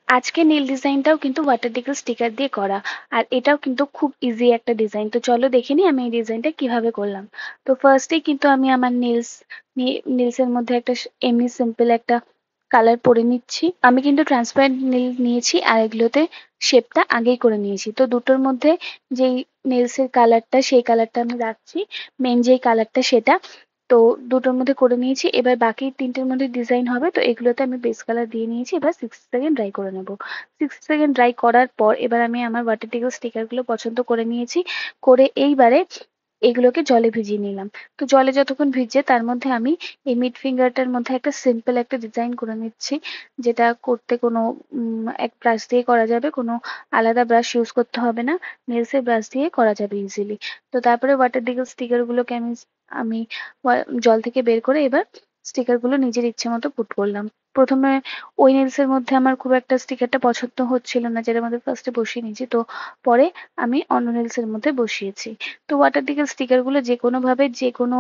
আজকে নীল ডিজাইনটাও কিন্তু ওয়াটার ডিকেল স্টিকার দিয়ে করা, আর এটাও কিন্তু খুব ইজি একটা ডিজাইন। তো চলো দেখে নিই আমি এই ডিজাইনটা কিভাবে করলাম। তো ফার্স্টেই কিন্তু আমি আমার নিলসের মধ্যে একটা এমনি সিম্পল একটা কালার পরে নিচ্ছি। আমি কিন্তু ট্রান্সপারেন্ট নীল নিয়েছি, আর এগুলোতে শেপটা আগেই করে নিয়েছি। তো দুটোর মধ্যে যেই নেলসের কালারটা সেই কালারটা আমি রাখছি, মেন যেই কালারটা সেটা। তো দুটোর মধ্যে করে নিয়েছি, এবার বাকি তিনটের মধ্যে ডিজাইন হবে। তো এগুলোতে আমি বেস কালার দিয়ে নিয়েছি, এবার 60 সেকেন্ড ড্রাই করে নেবো। 60 সেকেন্ড ড্রাই করার পর এবার আমি আমার ওয়াটার ডিকেল স্টিকার গুলো পছন্দ করে নিয়েছি। করে এইবারে এগুলোকে জলে ভিজিয়ে নিলাম। তো জলে যতক্ষণ ভিজছে তার মধ্যে আমি এই মিড ফিঙ্গারটার মধ্যে একটা সিম্পল একটা ডিজাইন করে নিচ্ছি, যেটা করতে কোনো এক ব্রাশ দিয়ে করা যাবে, কোনো আলাদা ব্রাশ ইউজ করতে হবে না, নেলসের ব্রাশ দিয়ে করা যাবে ইজিলি। তো তারপরে ওয়াটার ডিকেল স্টিকার গুলোকে আমি আমি জল থেকে বের করে এবার স্টিকার গুলো নিজের ইচ্ছে মতো পুট করলাম। প্রথমে ওই নেলসের মধ্যে আমার খুব একটা স্টিকারটা পছন্দ হচ্ছিল না, যেটার মধ্যে ফার্স্টে বসিয়ে নিয়েছি। তো পরে আমি অন্য নেলসের মধ্যে বসিয়েছি। তো ওয়াটার ডিকেল স্টিকার গুলো যে কোনো ভাবে যে কোনো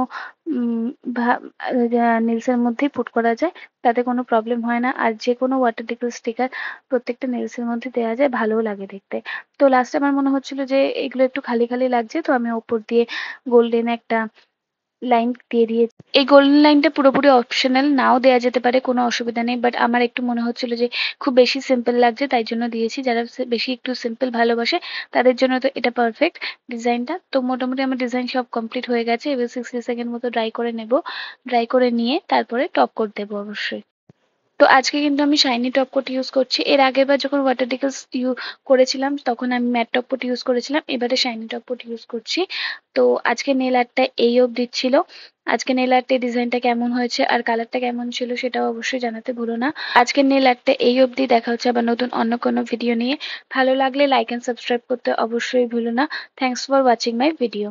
নেলসের মধ্যেই পুট করা যায়, তাতে কোনো প্রবলেম হয় না। আর যে কোনো ওয়াটার ডিকেল স্টিকার প্রত্যেকটা নেলসের মধ্যে দেওয়া যায়, ভালোও লাগে দেখতে। তো লাস্টে আমার মনে হচ্ছিল যে এগুলো একটু খালি খালি লাগছে, তো আমি ওপর দিয়ে গোল্ডেন একটা লাইন দিয়ে দিয়েছি। এই গোল্ডেন লাইনটা পুরোপুরি অপশনাল, নাও দেওয়া যেতে পারে, কোনো অসুবিধা নেই, বাট আমার একটু মনে হচ্ছিল যে খুব বেশি সিম্পল লাগছে, তাই জন্য দিয়েছি। যারা বেশি একটু সিম্পল ভালোবাসে তাদের জন্য তো এটা পারফেক্ট ডিজাইনটা। তো মোটামুটি আমার ডিজাইন সব কমপ্লিট হয়ে গেছে, এবার 60 সেকেন্ড মতো ড্রাই করে নেব। ড্রাই করে নিয়ে তারপরে টপ কোট দেবো অবশ্যই। তো আজকে কিন্তু আমি শাইনি টপ কোট ইউজ করছি। এর আগেরবার যখন ওয়াটার ডিকেলস করেছিলাম তখন আমি ম্যাট টপ কোট ইউজ করেছিলাম, এবারে শাইনি টপ কোট ইউজ করছি। তো আজকে নেল আর্টটা এই অবধি ছিল। আজকে নেল আর্টের ডিজাইনটা কেমন হয়েছে আর কালারটা কেমন ছিল সেটাও অবশ্যই জানাতে ভুলো না। আজকের নেল আর্টটা এই অবধি, দেখা হচ্ছে আবার নতুন অন্য কোনো ভিডিও নিয়ে। ভালো লাগলে লাইক এন্ড সাবস্ক্রাইব করতে অবশ্যই ভুলো না। Thanks for watching my video.